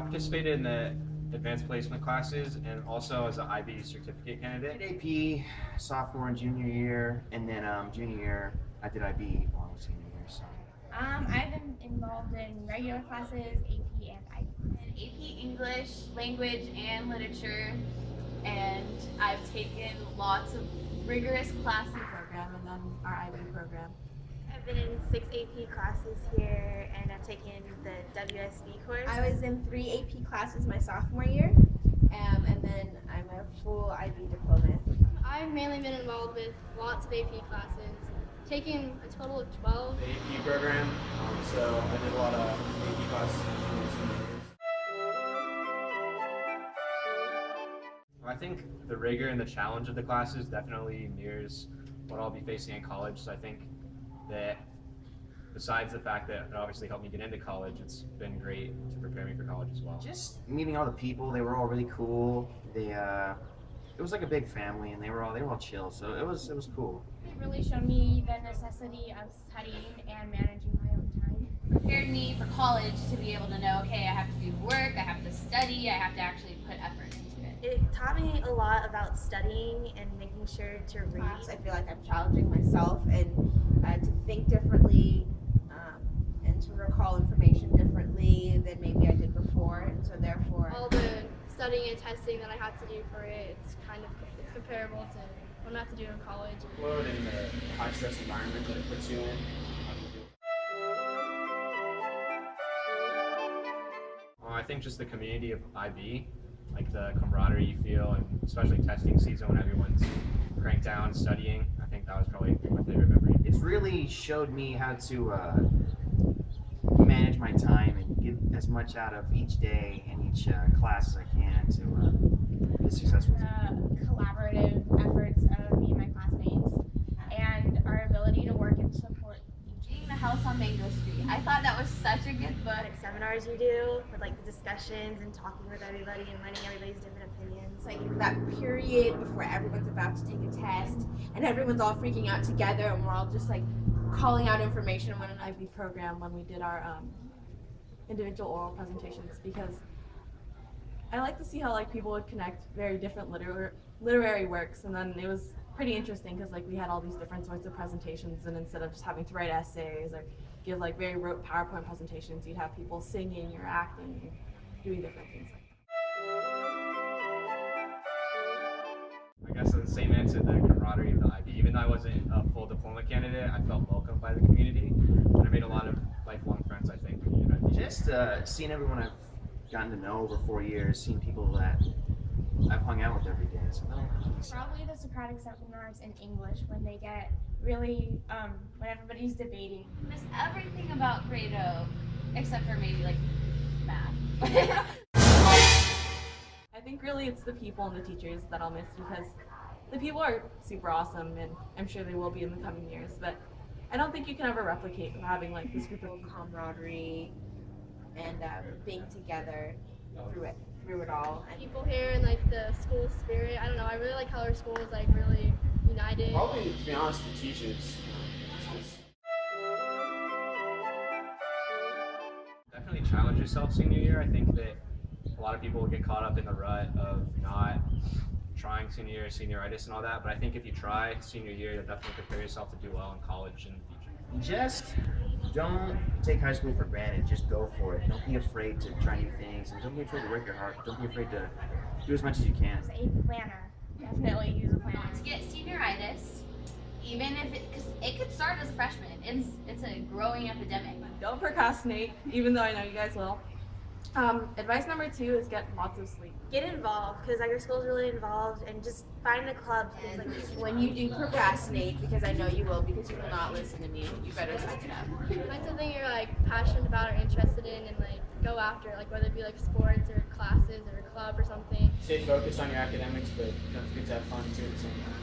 participated in the advanced placement classes and also as an IB certificate candidate. AP sophomore and junior year, and then junior year I did IB along with senior year. So. I've been involved in regular classes, AP and IB. AP English, language, and literature, and I've taken lots of rigorous classes. Program and then our IB program. I've been in 6 AP classes here, and I've taken the WSB course. I was in 3 AP classes my sophomore year, and then I'm a full IB diploma. I've mainly been involved with lots of AP classes, taking a total of 12. The AP program, so I did a lot of AP classes. I think the rigor and the challenge of the classes definitely mirrors what I'll be facing in college. So I think that besides the fact that it obviously helped me get into college, it's been great to prepare me for college as well. Just meeting all the people, they were all really cool. It was like a big family, and they were all chill. So it was cool. It really showed me the necessity of studying and managing my own time. Prepared me for college to be able to know, okay, I have to do work, I have to study, I have to actually put effort into it. It taught me a lot about studying and making sure to read. I feel like I'm challenging myself and to think differently and to recall information differently than maybe I did before, and so therefore All the studying and testing that I had to do for it, it's comparable to what I have to do in college. Load in the high stress environment that it puts you in. I think just the community of IB, like the camaraderie you feel, and especially testing season when everyone's cranked down studying. I think that was probably my favorite memory. It's really showed me how to manage my time and get as much out of each day and each class as I can to be successful. Collaborative efforts of me and my classmates, and our ability to work and support each other. Being the house on Mango Street, I thought that was such a good book. Like seminars you do with like the discussions and talking with everybody and learning everybody's different opinions. it's like that period before everyone's about to take a test and everyone's all freaking out together and we're all just like calling out information on an IB program when we did our individual oral presentations, because I like to see how like people would connect very different literary works, and then it was pretty interesting because like we had all these different sorts of presentations, and instead of just having to write essays or give like very rote PowerPoint presentations, you'd have people singing or acting and doing different things like I guess the same answer, the camaraderie of the IB. Even though I wasn't a full diploma candidate, I felt welcomed by the community, and I made a lot of lifelong friends, I think. Just seeing everyone I've gotten to know over 4 years, seeing people that I've hung out with every day. So, Probably the Socratic seminars in English when they get really, when everybody's debating. I miss everything about grade O, except for maybe like math. I think really it's the people and the teachers that I'll miss, because the people are super awesome and I'm sure they will be in the coming years, but I don't think you can ever replicate having like this group of camaraderie and being together through it all. And People here and like the school spirit, I don't know, I really like how our school is like really united. Probably, to be honest, the teachers. Definitely challenge yourself senior year. I think that a lot of people get caught up in the rut of not trying senior year, senioritis and all that, but I think if you try senior year, you'll definitely prepare yourself to do well in college in the future. just don't take high school for granted. Just go for it. Don't be afraid to try new things, and don't be afraid to work your heart. Don't be afraid to do as much as you can. As a planner, definitely use a planner. To get senioritis, even if because it could start as a freshman. It's a growing epidemic. don't procrastinate, even though I know you guys will. Advice number 2 is get lots of sleep. Get involved, because your school's really involved, and just find a club. Things like this. when you do procrastinate, because I know you will, because you will not listen to me, you better suck it up. Find something you're like passionate about or interested in and like go after, like whether it be like sports or classes or a club or something. Stay focused on your academics, but don't forget to have fun too at the same time.